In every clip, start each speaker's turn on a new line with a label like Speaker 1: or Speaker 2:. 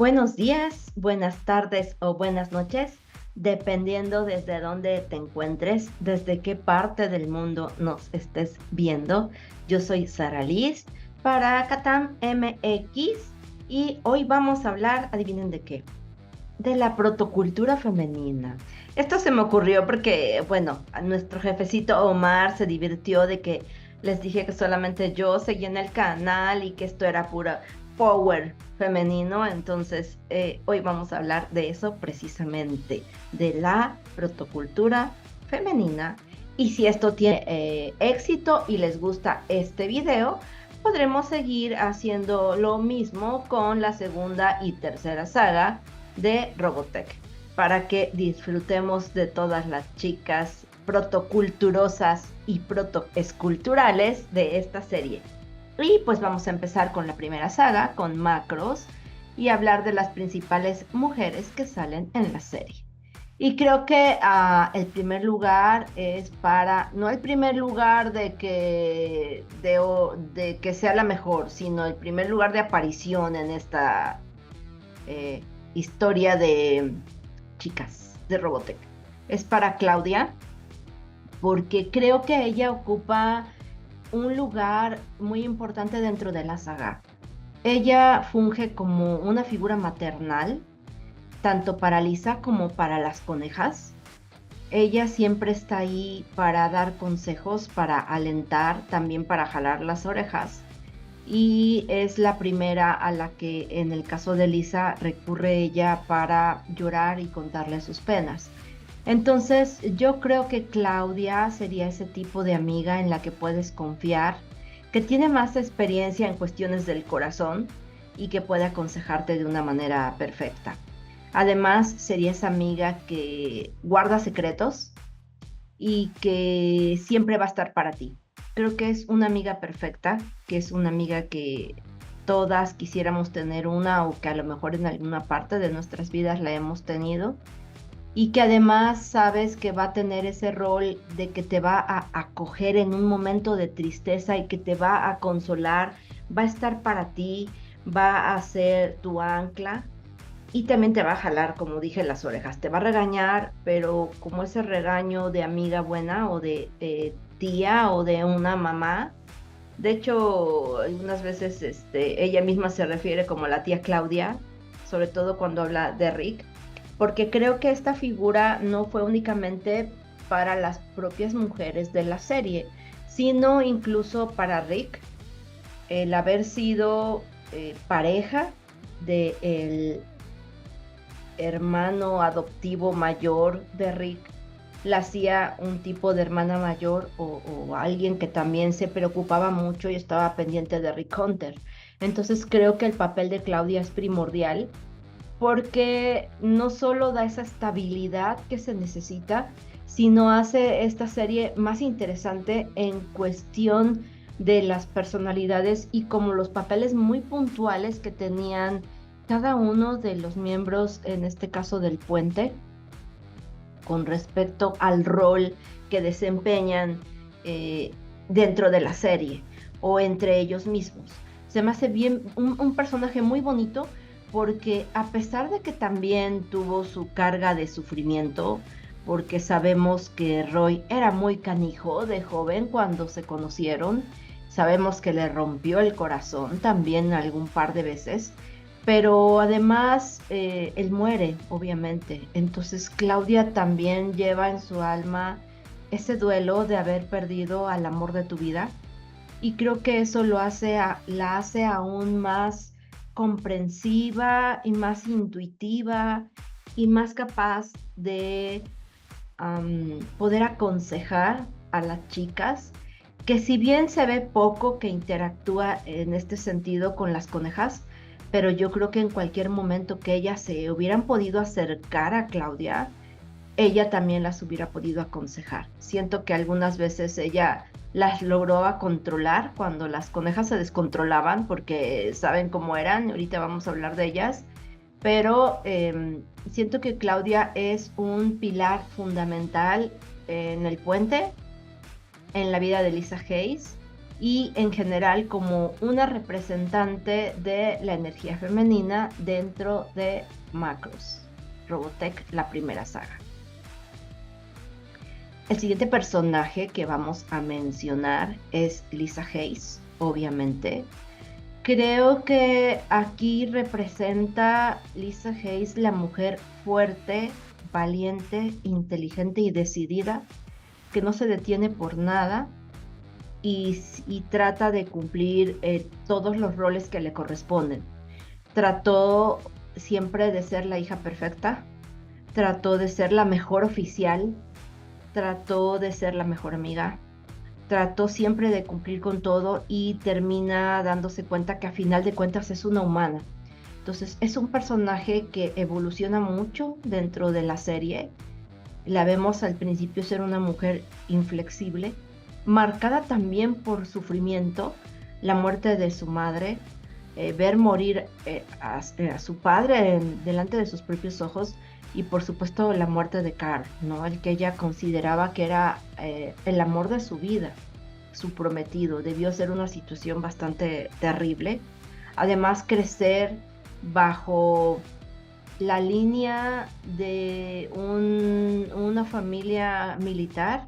Speaker 1: Buenos días, buenas tardes o buenas noches, dependiendo desde dónde te encuentres, desde qué parte del mundo nos estés viendo. Yo soy Sara Liz para Catam MX y hoy vamos a hablar, adivinen de qué, de la protocultura femenina. Esto se me ocurrió porque, bueno, a nuestro jefecito Omar se divirtió de que les dije que solamente yo seguía en el canal y que esto era pura power femenino. Entonces, hoy vamos a hablar de eso precisamente, de la protocultura femenina. Y si esto tiene éxito y les gusta este video, podremos seguir haciendo lo mismo con la segunda y tercera saga de Robotech, para que disfrutemos de todas las chicas protoculturosas y protoesculturales de esta serie. Y pues vamos a empezar con la primera saga, con Macros, y hablar de las principales mujeres que salen en la serie. Y creo que el primer lugar es para, no el primer lugar de que sea la mejor, sino el primer lugar de aparición en esta eh, historia de chicas de Robotech. Es para Claudia, porque creo que ella ocupa un lugar muy importante dentro de la saga. Ella funge como una figura maternal, tanto para Lisa como para las conejas. Ella siempre está ahí para dar consejos, para alentar, también para jalar las orejas. Y es la primera a la que en el caso de Lisa recurre ella para llorar y contarle sus penas. Entonces yo creo que Claudia sería ese tipo de amiga en la que puedes confiar, que tiene más experiencia en cuestiones del corazón y que puede aconsejarte de una manera perfecta. Además, sería esa amiga que guarda secretos y que siempre va a estar para ti. Creo que es una amiga perfecta, que es una amiga que todas quisiéramos tener una o que a lo mejor en alguna parte de nuestras vidas la hemos tenido y que además sabes que va a tener ese rol de que te va a acoger en un momento de tristeza y que te va a consolar, va a estar para ti, va a ser tu ancla y también te va a jalar, como dije, las orejas. Te va a regañar, pero como ese regaño de amiga buena o de tía o de una mamá. De hecho, algunas veces ella misma se refiere como la tía Claudia, sobre todo cuando habla de Rick, porque creo que esta figura no fue únicamente para las propias mujeres de la serie, sino incluso para Rick, el haber sido pareja del hermano adoptivo mayor de Rick, la hacía un tipo de hermana mayor o alguien que también se preocupaba mucho y estaba pendiente de Rick Hunter. Entonces creo que el papel de Claudia es primordial porque no solo da esa estabilidad que se necesita, sino hace esta serie más interesante en cuestión de las personalidades y como los papeles muy puntuales que tenían cada uno de los miembros, en este caso del puente, con respecto al rol que desempeñan eh, dentro de la serie o entre ellos mismos. Se me hace bien un personaje muy bonito porque a pesar de que también tuvo su carga de sufrimiento, porque sabemos que Roy era muy canijo de joven cuando se conocieron, sabemos que le rompió el corazón también algún par de veces, pero además él muere, obviamente. Entonces Claudia también lleva en su alma ese duelo de haber perdido al amor de tu vida y creo que eso la hace aún más comprensiva y más intuitiva y más capaz de poder aconsejar a las chicas que si bien se ve poco que interactúa en este sentido con las conejas, pero yo creo que en cualquier momento que ellas se hubieran podido acercar a Claudia, ella también las hubiera podido aconsejar. Siento que algunas veces ella las logró a controlar cuando las conejas se descontrolaban, porque saben cómo eran, ahorita vamos a hablar de ellas, pero siento que Claudia es un pilar fundamental en el puente, en la vida de Lisa Hayes y en general como una representante de la energía femenina dentro de Macross Robotech, la primera saga. El siguiente personaje que vamos a mencionar es Lisa Hayes, obviamente. Creo que aquí representa Lisa Hayes la mujer fuerte, valiente, inteligente y decidida, que no se detiene por nada y trata de cumplir todos los roles que le corresponden. Trató siempre de ser la hija perfecta, trató de ser la mejor oficial, trató de ser la mejor amiga, trató siempre de cumplir con todo y termina dándose cuenta que a final de cuentas es una humana. Entonces es un personaje que evoluciona mucho dentro de la serie. La vemos al principio ser una mujer inflexible, marcada también por sufrimiento, la muerte de su madre, ver morir a su padre delante de sus propios ojos y por supuesto la muerte de Carl, ¿no? El que ella consideraba que era el amor de su vida, su prometido. Debió ser una situación bastante terrible. Además, crecer bajo la línea de una familia militar,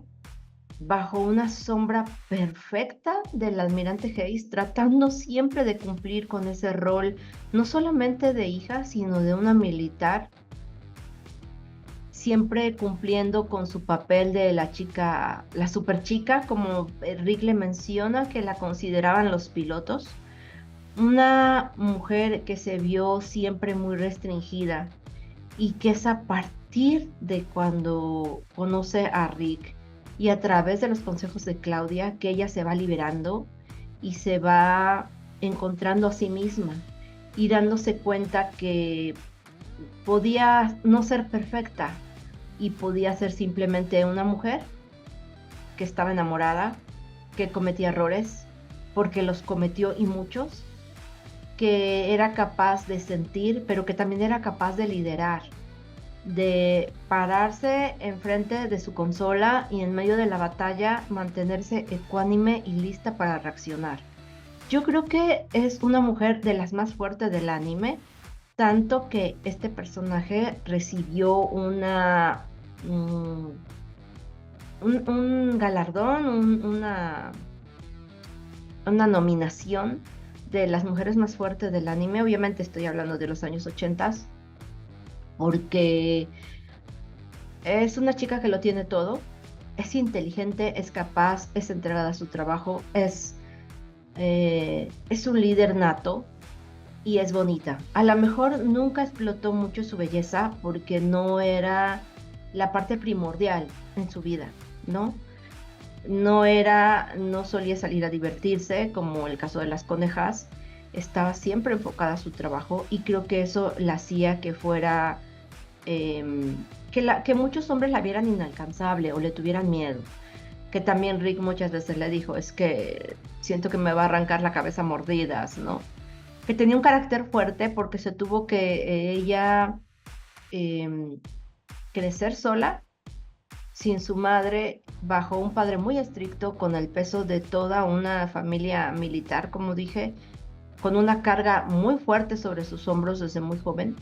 Speaker 1: bajo una sombra perfecta del almirante Hayes, tratando siempre de cumplir con ese rol, no solamente de hija, sino de una militar, siempre cumpliendo con su papel de la chica, la super chica, como Rick le menciona, que la consideraban los pilotos. Una mujer que se vio siempre muy restringida y que es a partir de cuando conoce a Rick y a través de los consejos de Claudia que ella se va liberando y se va encontrando a sí misma y dándose cuenta que podía no ser perfecta y podía ser simplemente una mujer que estaba enamorada, que cometía errores, porque los cometió y muchos, que era capaz de sentir, pero que también era capaz de liderar, de pararse enfrente de su consola y en medio de la batalla mantenerse ecuánime y lista para reaccionar. Yo creo que es una mujer de las más fuertes del anime, tanto que este personaje recibió un galardón, una nominación de las mujeres más fuertes del anime. Obviamente estoy hablando de los años 80, porque es una chica que lo tiene todo, es inteligente, es capaz, es entregada a su trabajo, es un líder nato y es bonita. A lo mejor nunca explotó mucho su belleza porque no era la parte primordial en su vida, ¿no? No solía salir a divertirse, como el caso de las conejas, estaba siempre enfocada a su trabajo y creo que eso la hacía que fuera, que muchos hombres la vieran inalcanzable o le tuvieran miedo. Que también Rick muchas veces le dijo, es que siento que me va a arrancar la cabeza a mordidas, ¿no? Que tenía un carácter fuerte porque se tuvo que ella em, crecer sola, sin su madre, bajo un padre muy estricto, con el peso de toda una familia militar, como dije, con una carga muy fuerte sobre sus hombros desde muy joven,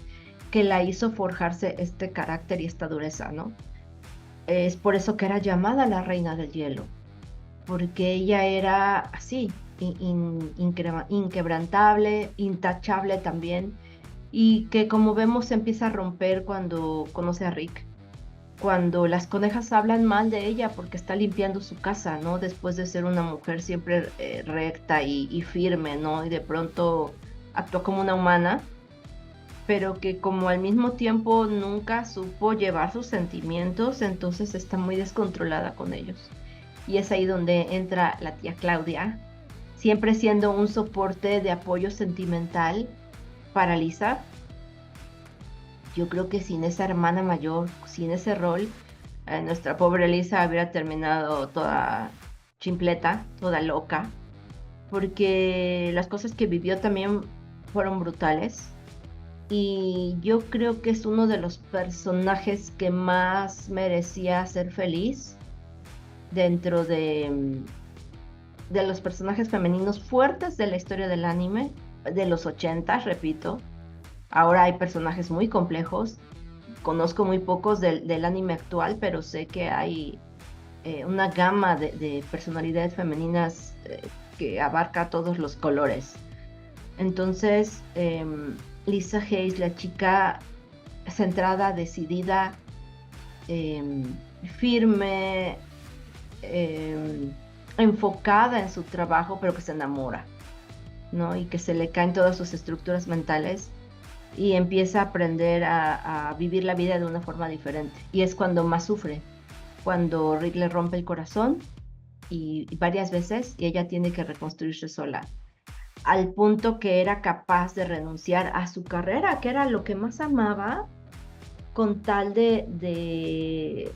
Speaker 1: que la hizo forjarse este carácter y esta dureza, ¿no? Es por eso que era llamada la reina del hielo, porque ella era así, inquebrantable, intachable también, y que como vemos se empieza a romper cuando conoce a Rick, cuando las conejas hablan mal de ella porque está limpiando su casa, ¿no? Después de ser una mujer siempre recta y firme, ¿no? Y de pronto actúa como una humana, pero que como al mismo tiempo nunca supo llevar sus sentimientos, entonces está muy descontrolada con ellos. Y es ahí donde entra la tía Claudia, siempre siendo un soporte de apoyo sentimental para Lisa. Yo creo que sin esa hermana mayor, sin ese rol, nuestra pobre Lisa hubiera terminado toda chimpleta, toda loca, porque las cosas que vivió también fueron brutales. Y yo creo que es uno de los personajes que más merecía ser feliz dentro de los personajes femeninos fuertes de la historia del anime, de los 80, repito. Ahora hay personajes muy complejos. Conozco muy pocos del anime actual, pero sé que hay una gama de personalidades femeninas que abarca todos los colores. Entonces, Lisa Hayes, la chica centrada, decidida, firme, enfocada en su trabajo, pero que se enamora, ¿no? Y que se le caen todas sus estructuras mentales y empieza a aprender a vivir la vida de una forma diferente. Y es cuando más sufre, cuando Rick le rompe el corazón y varias veces, y ella tiene que reconstruirse sola, al punto que era capaz de renunciar a su carrera, que era lo que más amaba, con tal de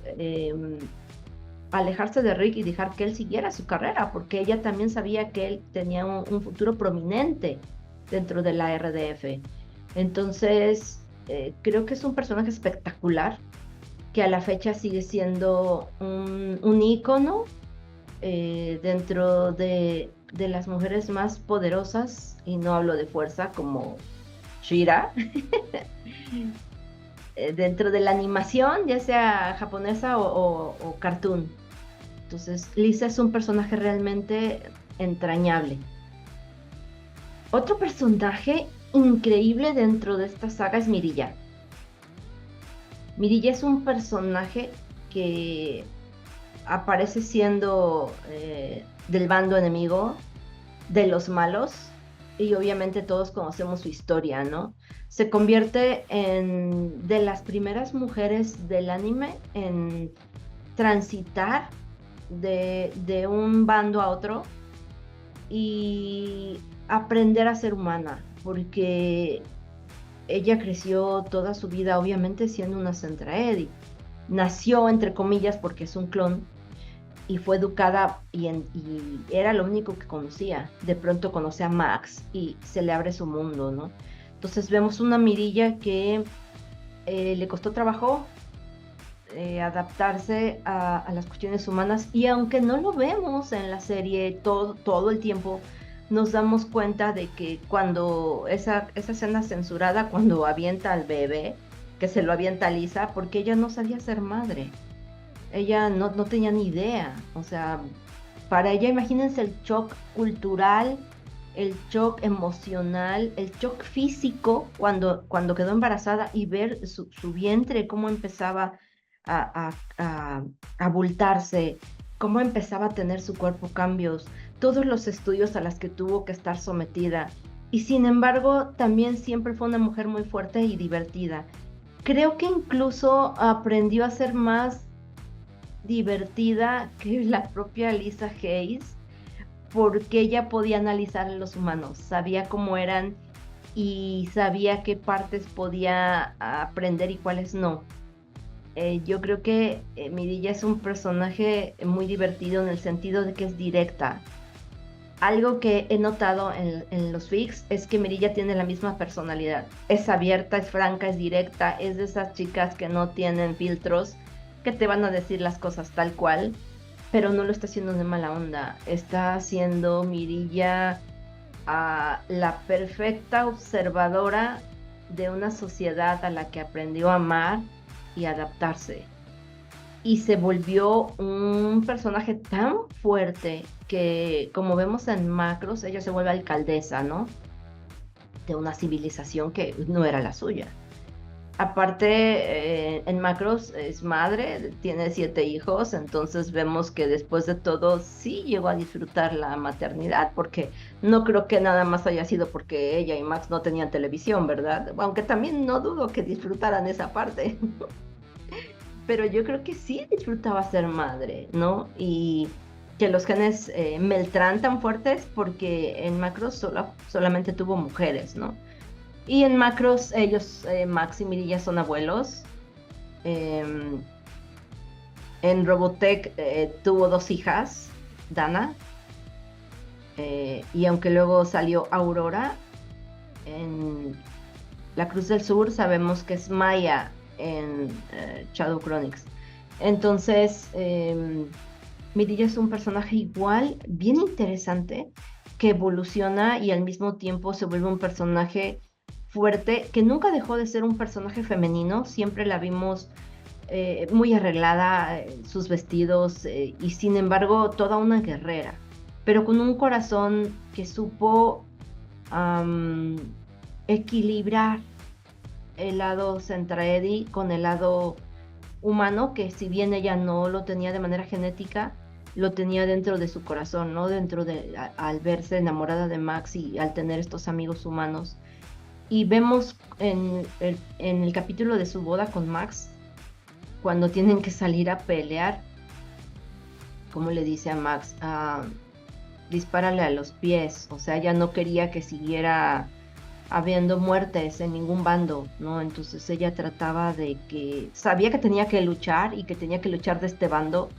Speaker 1: alejarse de Rick y dejar que él siguiera su carrera, porque ella también sabía que él tenía un futuro prominente dentro de la RDF. Entonces, creo que es un personaje espectacular, que a la fecha sigue siendo un ícono dentro de las mujeres más poderosas, y no hablo de fuerza como Shira, dentro de la animación, ya sea japonesa o cartoon. Entonces, Lisa es un personaje realmente entrañable. Otro personaje increíble dentro de esta saga es Mirilla. Mirilla es un personaje que aparece siendo del bando enemigo, de los malos, y obviamente todos conocemos su historia, ¿no? Se convierte en de las primeras mujeres del anime en transitar de un bando a otro y aprender a ser humana, porque ella creció toda su vida obviamente siendo una Centraed. Nació entre comillas porque es un clon y fue educada y era lo único que conocía. De pronto conoce a Max y se le abre su mundo, ¿no? Entonces vemos una Mirilla que le costó trabajo adaptarse a las cuestiones humanas, y aunque no lo vemos en la serie todo el tiempo, nos damos cuenta de que cuando esa escena censurada, cuando avienta al bebé, que se lo avienta a Lisa, porque ella no sabía ser madre, ella no tenía ni idea, o sea, para ella imagínense el shock cultural, el shock emocional, el shock físico cuando quedó embarazada y ver su vientre, cómo empezaba a abultarse, cómo empezaba a tener su cuerpo cambios, todos los estudios a los que tuvo que estar sometida. Y sin embargo, también siempre fue una mujer muy fuerte y divertida. Creo que incluso aprendió a ser más divertida que la propia Lisa Hayes, porque ella podía analizar a los humanos, sabía cómo eran y sabía qué partes podía aprender y cuáles no. Yo creo que Mirilla es un personaje muy divertido en el sentido de que es directa. Algo que he notado en los fics es que Mirilla tiene la misma personalidad. Es abierta, es franca, es directa, es de esas chicas que no tienen filtros, que te van a decir las cosas tal cual, pero no lo está haciendo de mala onda. Está haciendo Mirilla la perfecta observadora de una sociedad a la que aprendió a amar y adaptarse. Y se volvió un personaje tan fuerte que, como vemos en Macros, ella se vuelve alcaldesa, ¿no? De una civilización que no era la suya. Aparte, en Macros es madre, tiene 7 hijos, entonces vemos que después de todo sí llegó a disfrutar la maternidad, porque no creo que nada más haya sido porque ella y Max no tenían televisión, ¿verdad? Aunque también no dudo que disfrutaran esa parte. Pero yo creo que sí disfrutaba ser madre, ¿no? Y que los genes Meltrán tan fuertes porque en Macros solamente tuvo mujeres, ¿no? Y en Macros ellos, Max y Mirilla, son abuelos. Em, en Robotech tuvo 2 hijas, Dana, y aunque luego salió Aurora, en La Cruz del Sur sabemos que es Maya en Shadow Chronicles. Entonces, Mirilla es un personaje igual, bien interesante, que evoluciona y al mismo tiempo se vuelve un personaje fuerte, que nunca dejó de ser un personaje femenino, siempre la vimos muy arreglada, sus vestidos, y sin embargo toda una guerrera, pero con un corazón que supo am, equilibrar el lado Centraedi con el lado humano, que si bien ella no lo tenía de manera genética, lo tenía dentro de su corazón, ¿no? Dentro de, al verse enamorada de Max y al tener estos amigos humanos. Y vemos en el capítulo de su boda con Max, cuando tienen que salir a pelear, como le dice a Max, dispárale a los pies, o sea, ella no quería que siguiera habiendo muertes en ningún bando, ¿no? Entonces ella trataba de que, sabía que tenía que luchar y que tenía que luchar de este bando,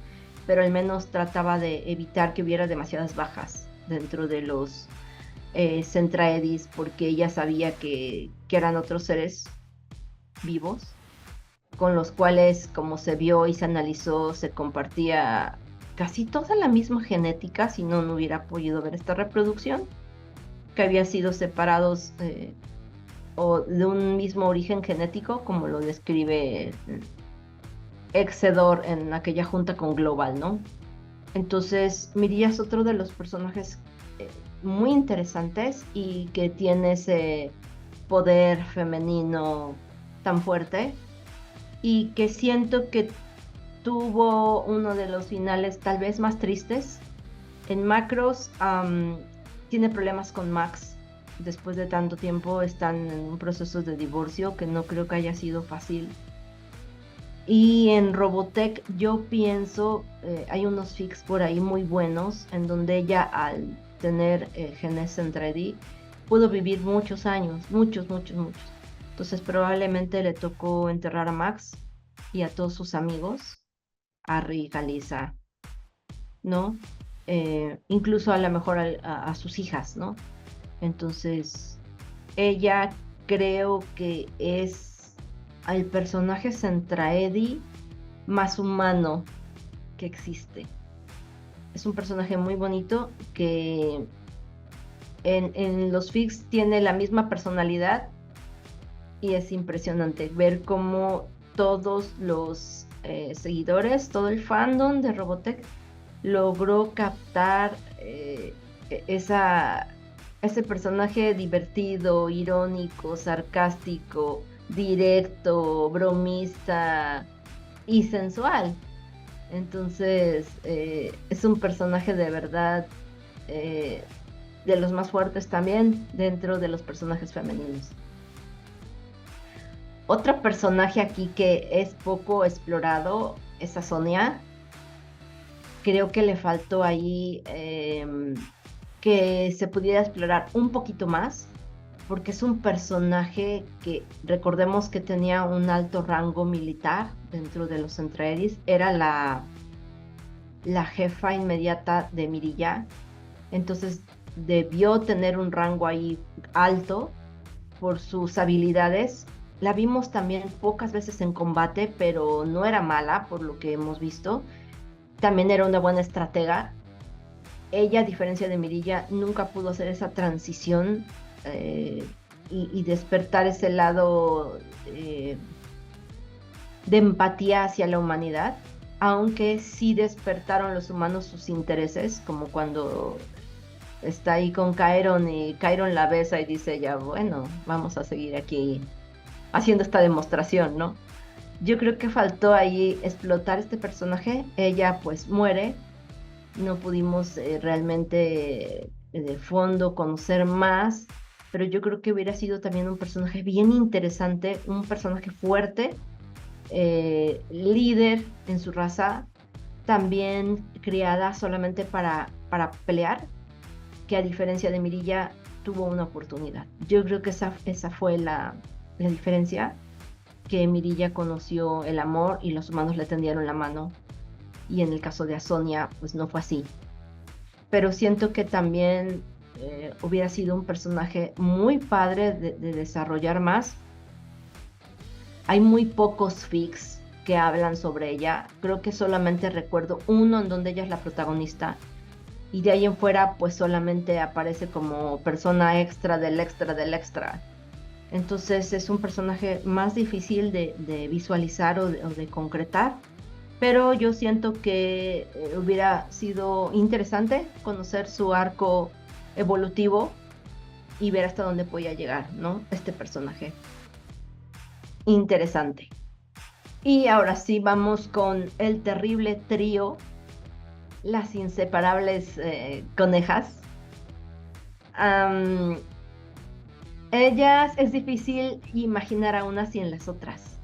Speaker 1: pero al menos trataba de evitar que hubiera demasiadas bajas dentro de los Centraedis, porque ella sabía que eran otros seres vivos con los cuales, como se vio y se analizó, se compartía casi toda la misma genética, si no, no hubiera podido ver esta reproducción, que había sido separados o de un mismo origen genético, como lo describe Excedor en aquella junta con Global, ¿no? Entonces, Miria es otro de los personajes eh, muy interesantes y que tiene ese poder femenino tan fuerte y que siento que tuvo uno de los finales tal vez más tristes. En Macros tiene problemas con Max. Después de tanto tiempo están en un proceso de divorcio que no creo que haya sido fácil. Y en Robotech yo pienso, hay unos fics por ahí muy buenos en donde ella al tener genes Centredi pudo vivir muchos años, muchos, muchos, muchos. Entonces probablemente le tocó enterrar a Max y a todos sus amigos, a Rick, a Lisa, ¿no? Incluso a lo mejor a sus hijas, ¿no? Entonces, ella creo que es el personaje Centraedi más humano que existe. Es un personaje muy bonito que en los fics tiene la misma personalidad y es impresionante ver cómo todos los seguidores, todo el fandom de Robotech logró captar ese personaje divertido, irónico, sarcástico, directo, bromista y sensual. Entonces, es un personaje de verdad de los más fuertes también dentro de los personajes femeninos. Otro personaje aquí que es poco explorado es a Sonia. Creo que le faltó ahí que se pudiera explorar un poquito más, porque es un personaje que recordemos que tenía un alto rango militar dentro de los Centraedis, era la jefa inmediata de Mirilla, entonces debió tener un rango ahí alto por sus habilidades. La vimos también pocas veces en combate, pero no era mala por lo que hemos visto. También era una buena estratega. Ella, a diferencia de Mirilla, nunca pudo hacer esa transición y despertar ese lado de empatía hacia la humanidad, aunque sí despertaron los humanos sus intereses, como cuando está ahí con Chiron y Chiron la besa y dice ya, bueno, vamos a seguir aquí haciendo esta demostración, ¿no? Yo creo que faltó ahí explotar este personaje. Ella pues muere. No pudimos realmente de fondo conocer más, pero yo creo que hubiera sido también un personaje bien interesante, un personaje fuerte, líder en su raza, también criada solamente para pelear, que a diferencia de Mirilla tuvo una oportunidad. Yo creo que esa fue la diferencia, que Mirilla conoció el amor y los humanos le tendieron la mano, y en el caso de Asonia, pues no fue así. Pero siento que también hubiera sido un personaje muy padre de desarrollar más. Hay muy pocos fics que hablan sobre ella. Creo que solamente recuerdo uno en donde ella es la protagonista. Y de ahí en fuera, pues solamente aparece como persona extra del extra del extra. Entonces es un personaje más difícil de visualizar o de concretar, pero yo siento que hubiera sido interesante conocer su arco evolutivo y ver hasta dónde podía llegar, ¿no? Este personaje. Interesante. Y ahora sí, vamos con el terrible trío, las inseparables conejas. Am, Ellas es difícil imaginar a unas sin las otras.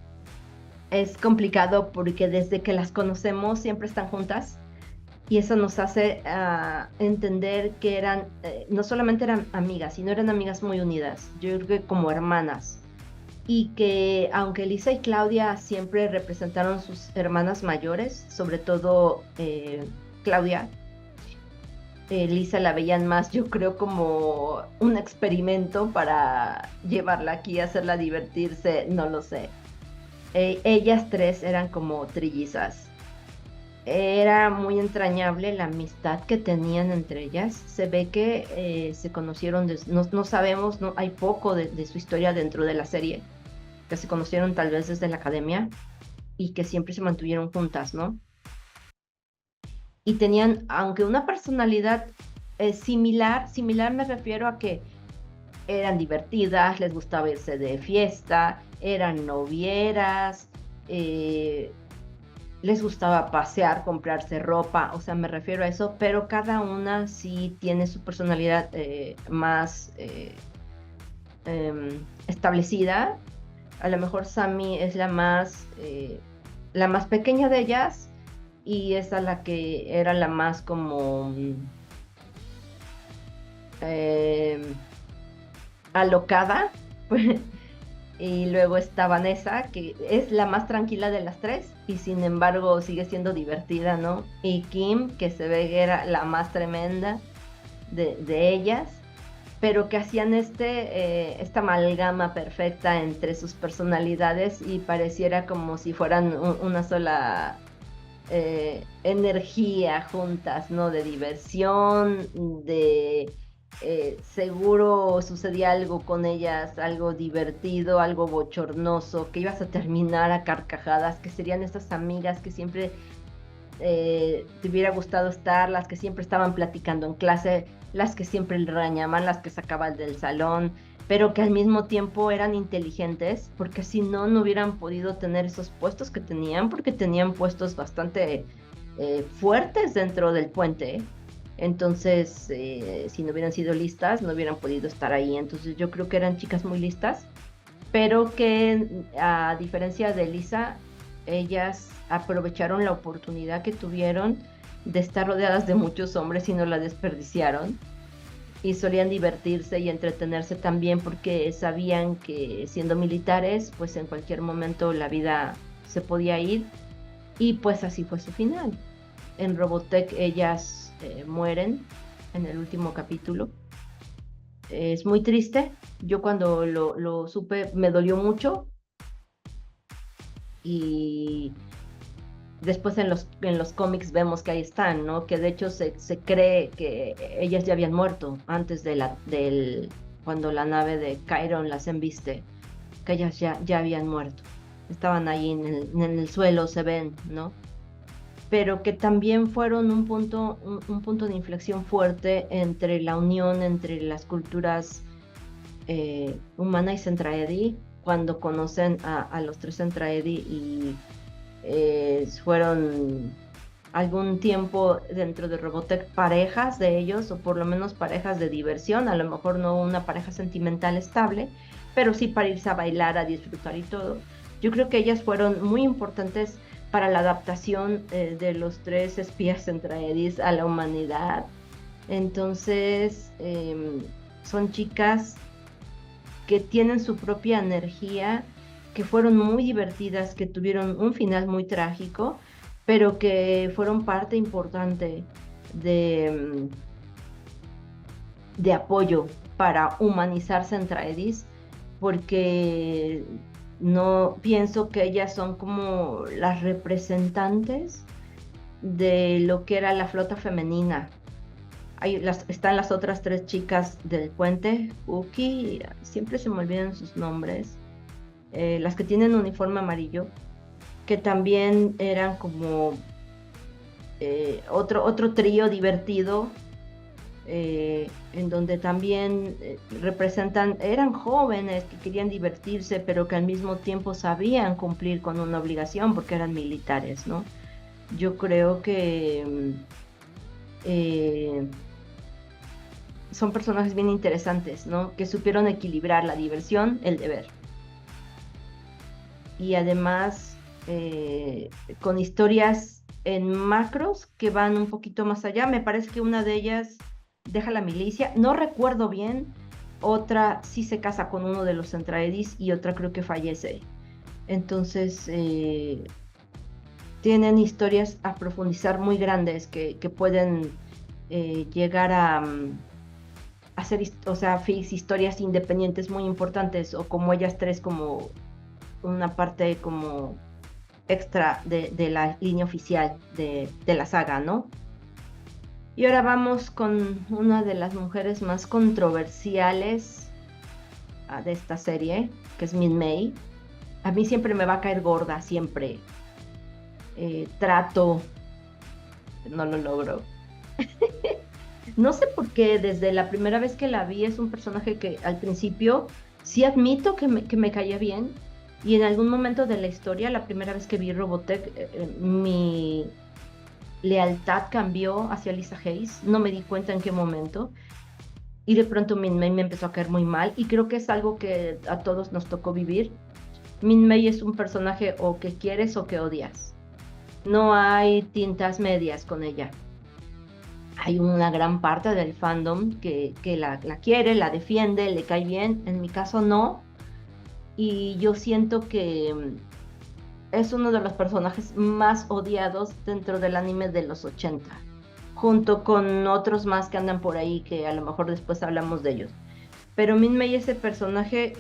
Speaker 1: Es complicado porque desde que las conocemos siempre están juntas y eso nos hace entender que eran, no solamente eran amigas, sino eran amigas muy unidas, yo creo que como hermanas. Y que aunque Lisa y Claudia siempre representaron sus hermanas mayores, sobre todo Claudia, Lisa la veían más, yo creo, como un experimento para llevarla aquí, hacerla divertirse, no lo sé. Ellas tres eran como trillizas. Era muy entrañable la amistad que tenían entre ellas. Se ve que se conocieron, no sabemos, no, hay poco de su historia dentro de la serie, que se conocieron tal vez desde la academia y que siempre se mantuvieron juntas, ¿no? Y tenían, aunque una personalidad similar me refiero a que eran divertidas, les gustaba irse de fiesta, eran novieras, eh, les gustaba pasear, comprarse ropa, o sea, me refiero a eso, pero cada una sí tiene su personalidad más establecida. A lo mejor Sammy es la más pequeña de ellas y es a la que era la más como eh, alocada. Y luego está Vanessa, que es la más tranquila de las tres y sin embargo sigue siendo divertida, ¿no? Y Kim, que se ve que era la más tremenda de ellas, pero que hacían esta amalgama perfecta entre sus personalidades y pareciera como si fueran una sola energía juntas, ¿no? De diversión, de seguro sucedía algo con ellas, algo divertido, algo bochornoso, que ibas a terminar a carcajadas, que serían estas amigas que siempre te hubiera gustado estar, las que siempre estaban platicando en clase, las que siempre le regañaban, las que sacaban del salón, pero que al mismo tiempo eran inteligentes, porque si no, no hubieran podido tener esos puestos que tenían, porque tenían puestos bastante fuertes dentro del puente. Entonces, si no hubieran sido listas, no hubieran podido estar ahí. Entonces, yo creo que eran chicas muy listas, pero que a diferencia de Lisa, ellas aprovecharon la oportunidad que tuvieron de estar rodeadas de muchos hombres y no la desperdiciaron. Y solían divertirse y entretenerse también porque sabían que siendo militares, pues en cualquier momento la vida se podía ir y pues así fue su final. En Robotech ellas mueren en el último capítulo. Es muy triste. Yo cuando lo supe me dolió mucho y después en los cómics vemos que ahí están, ¿no? Que de hecho se cree que ellas ya habían muerto antes cuando la nave de Chiron las embiste, que ellas ya habían muerto. Estaban ahí en el suelo, se ven, ¿no? Pero que también fueron un punto de inflexión fuerte entre la unión entre las culturas humana y Centraedi, cuando conocen a los tres Centraedi y fueron algún tiempo dentro de Robotech parejas de ellos, o por lo menos parejas de diversión, a lo mejor no una pareja sentimental estable, pero sí para irse a bailar, a disfrutar y todo. Yo creo que ellas fueron muy importantes para la adaptación de los tres espías Centraedis a la humanidad. Entonces, son chicas que tienen su propia energía, que fueron muy divertidas, que tuvieron un final muy trágico, pero que fueron parte importante de, de apoyo para humanizar Centraedis, porque No pienso que ellas son como las representantes de lo que era la flota femenina. Están las otras tres chicas del puente, Uki, siempre se me olvidan sus nombres, las que tienen uniforme amarillo, que también eran como otro trío divertido, en donde también eran jóvenes que querían divertirse, pero que al mismo tiempo sabían cumplir con una obligación porque eran militares, ¿no? Yo creo que eh, son personajes bien interesantes, ¿no? Que supieron equilibrar la diversión, el deber. Y además con historias en macros que van un poquito más allá. Me parece que una de ellas deja la milicia, no recuerdo bien, otra sí se casa con uno de los Centraedis y otra creo que fallece. Entonces, tienen historias a profundizar muy grandes que pueden llegar a hacer, o sea, historias independientes muy importantes, o como ellas tres como una parte como extra de la línea oficial de la saga, ¿no? Y ahora vamos con una de las mujeres más controversiales de esta serie, que es Min Mei. A mí siempre me va a caer gorda, siempre. Trato, no lo logro. No sé por qué, desde la primera vez que la vi es un personaje que al principio sí admito que me caía bien, y en algún momento de la historia, la primera vez que vi Robotech, mi lealtad cambió hacia Lisa Hayes, no me di cuenta en qué momento, y de pronto Min Mei me empezó a caer muy mal, y creo que es algo que a todos nos tocó vivir. Min Mei es un personaje o que quieres o que odias, no hay tintas medias con ella. Hay una gran parte del fandom que la quiere, la defiende, le cae bien, en mi caso no, y yo siento que es uno de los personajes más odiados dentro del anime de los 80, junto con otros más que andan por ahí que a lo mejor después hablamos de ellos. Pero Min Mei es ese personaje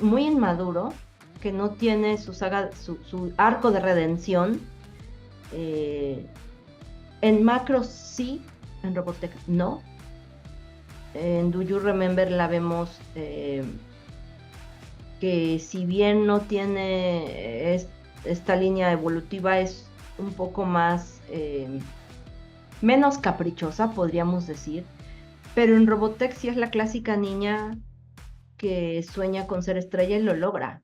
Speaker 1: muy inmaduro, que no tiene su saga, su arco de redención. Eh, en Macros sí, en Robotech no. En Do You Remember la vemos que si bien no tiene esta línea evolutiva, es un poco más, menos caprichosa, podríamos decir. Pero en Robotech sí es la clásica niña que sueña con ser estrella y lo logra.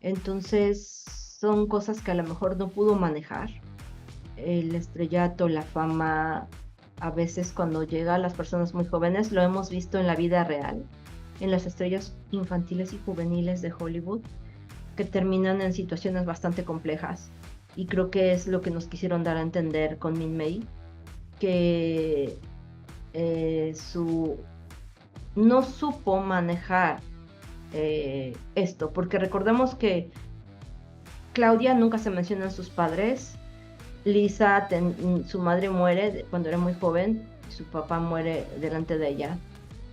Speaker 1: Entonces son cosas que a lo mejor no pudo manejar. El estrellato, la fama, a veces cuando llega a las personas muy jóvenes, lo hemos visto en la vida real, en las estrellas infantiles y juveniles de Hollywood, que terminan en situaciones bastante complejas. Y creo que es lo que nos quisieron dar a entender con Min Mei, que no supo manejar esto, porque recordemos que Claudia nunca se menciona en sus padres. Lisa, su madre muere cuando era muy joven, su papá muere delante de ella.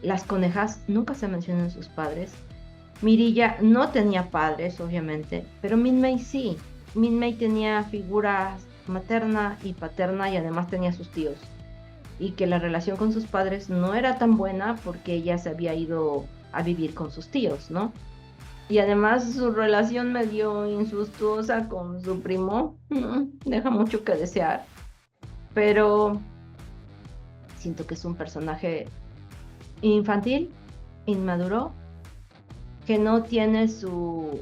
Speaker 1: Las conejas nunca se mencionan sus padres. Mirilla no tenía padres, obviamente, pero Min Mei sí. Min Mei tenía figuras materna y paterna, y además tenía sus tíos. Y que la relación con sus padres no era tan buena porque ella se había ido a vivir con sus tíos, ¿no? Y además su relación medio incestuosa con su primo, deja mucho que desear. Pero siento que es un personaje infantil, inmaduro, que no tiene su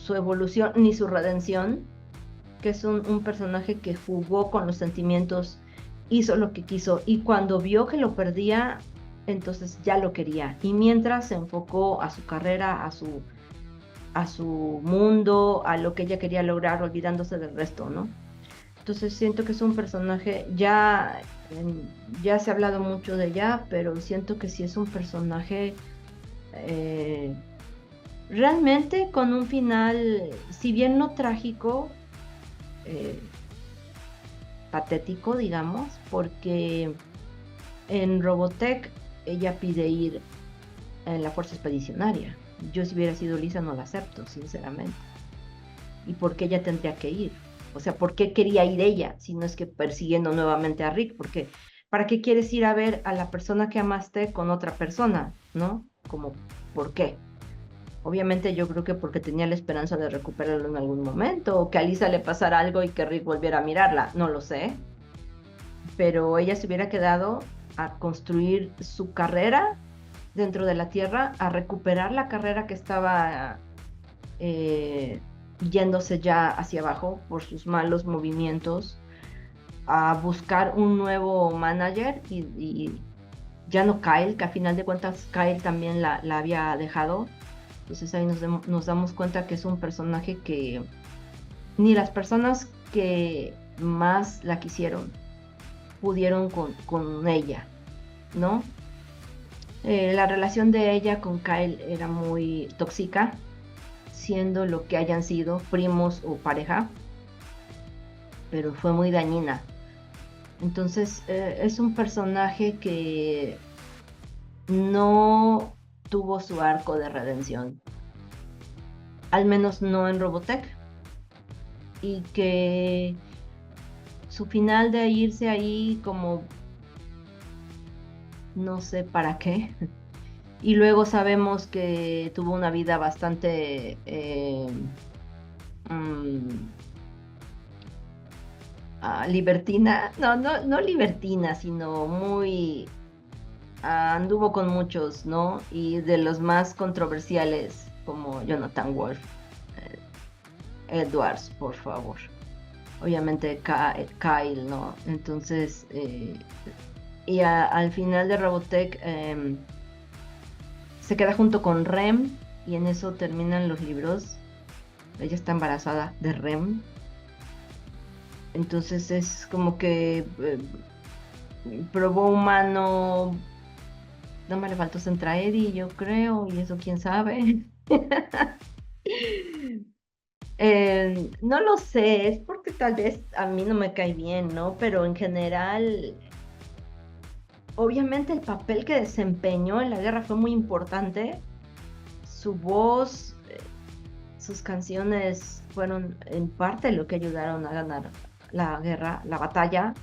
Speaker 1: evolución ni su redención, que es un personaje que jugó con los sentimientos, hizo lo que quiso, y cuando vio que lo perdía, entonces ya lo quería. Y mientras se enfocó a su carrera, a su mundo, a lo que ella quería lograr, olvidándose del resto, ¿no? Entonces siento que es un personaje, ya se ha hablado mucho de ella, pero siento que sí es un personaje eh, realmente con un final, si bien no trágico, eh, patético, digamos, porque en Robotech ella pide ir en la Fuerza Expedicionaria, Yo si hubiera sido Lisa no la acepto, sinceramente. ¿Y por qué ella tendría que ir? O sea, ¿por qué quería ir ella si no es que persiguiendo nuevamente a Rick? Porque, ¿para qué quieres ir a ver a la persona que amaste con otra persona? ¿No? Como, ¿por qué? Obviamente yo creo que porque tenía la esperanza de recuperarlo en algún momento, o que a Lisa le pasara algo y que Rick volviera a mirarla, no lo sé. Pero ella se hubiera quedado a construir su carrera dentro de la Tierra, a recuperar la carrera que estaba eh, yéndose ya hacia abajo por sus malos movimientos, a buscar un nuevo manager y ya no Kyle, que a final de cuentas Kyle también la había dejado. Entonces ahí nos damos cuenta que es un personaje que ni las personas que más la quisieron pudieron con ella, ¿no? La relación de ella con Kyle era muy tóxica, siendo lo que hayan sido, primos o pareja, pero fue muy dañina. Entonces, es un personaje que no tuvo su arco de redención, al menos no en Robotech, y que su final de irse ahí como no sé para qué. Y luego sabemos que tuvo una vida bastante mm, libertina, no libertina, sino muy anduvo con muchos, ¿no? Y de los más controversiales, como Jonathan Wolf, eh, Edwards, por favor. Obviamente Kyle, ¿no? Entonces, y al final de Robotech se queda junto con Rem y en eso terminan los libros. Ella está embarazada de Rem. Entonces es como que probó humano, no me le faltó Centra Eddie, yo creo, y eso quién sabe. No lo sé, es porque tal vez a mí no me cae bien, ¿no? Pero en general, obviamente el papel que desempeñó en la guerra fue muy importante. Su voz, sus canciones fueron en parte lo que ayudaron a ganar la guerra, la batalla,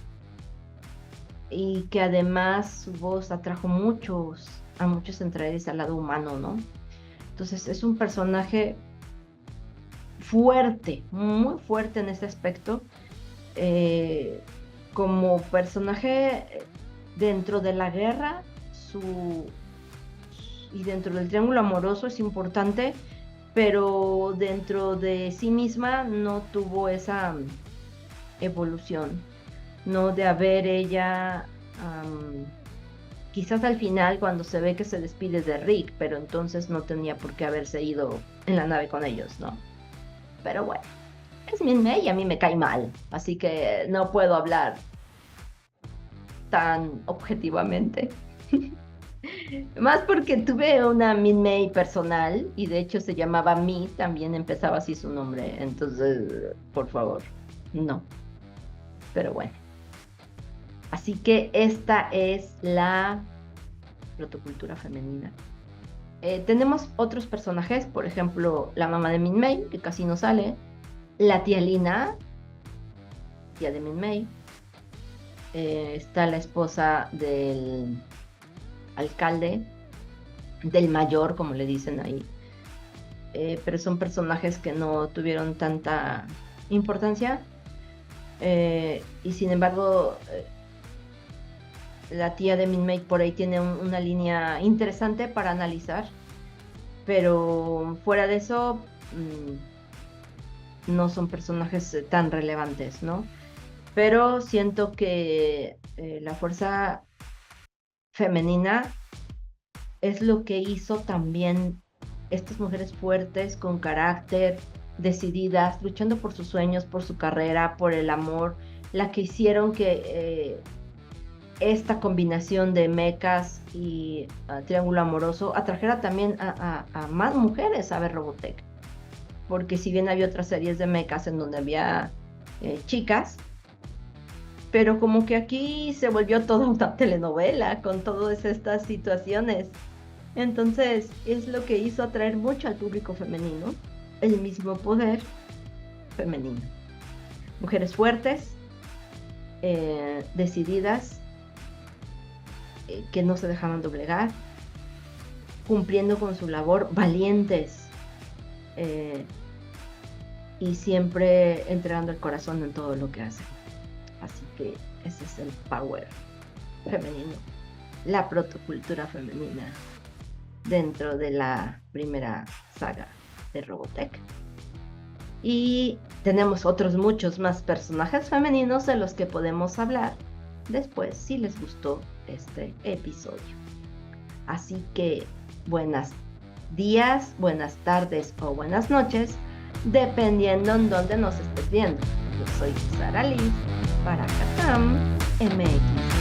Speaker 1: y que además su voz atrajo a muchos entre ellos al lado humano, ¿no? Entonces es un personaje fuerte, muy fuerte en ese aspecto. Eh, Como personaje dentro de la guerra, y dentro del triángulo amoroso es importante, pero dentro de sí misma no tuvo esa evolución, no de haber ella, quizás al final cuando se ve que se despide de Rick, pero entonces no tenía por qué haberse ido en la nave con ellos, ¿no? Pero bueno, es Min May y a mí me cae mal, así que no puedo hablar tan objetivamente. Más porque tuve una Min May personal y de hecho se llamaba Mi, también empezaba así su nombre, entonces, por favor, no, pero bueno. Así que esta es la protocultura femenina. Tenemos otros personajes, por ejemplo, la mamá de Min May, que casi no sale, la tía Lina, tía de Min May, está la esposa del alcalde, del mayor, como le dicen ahí, pero son personajes que no tuvieron tanta importancia, y sin embargo, la tía de Min May por ahí tiene una línea interesante para analizar, pero fuera de eso, no son personajes tan relevantes, ¿no? Pero siento que la fuerza femenina es lo que hizo también estas mujeres fuertes, con carácter, decididas, luchando por sus sueños, por su carrera, por el amor, la que hicieron que esta combinación de mechas y triángulo amoroso atrajera también a más mujeres a ver Robotech. Porque si bien había otras series de mechas en donde había chicas, pero como que aquí se volvió toda una telenovela con todas estas situaciones. Entonces, es lo que hizo atraer mucho al público femenino, el mismo poder femenino. Mujeres fuertes, decididas, que no se dejaban doblegar, cumpliendo con su labor, valientes, y siempre entregando el corazón en todo lo que hacen. Así que ese es el power femenino, la protocultura femenina dentro de la primera saga de Robotech. Y tenemos otros muchos más personajes femeninos de los que podemos hablar después si les gustó este episodio. Así que buenos días, buenas tardes o buenas noches, dependiendo en dónde nos estés viendo. Yo soy Sara Liz para Katam MX.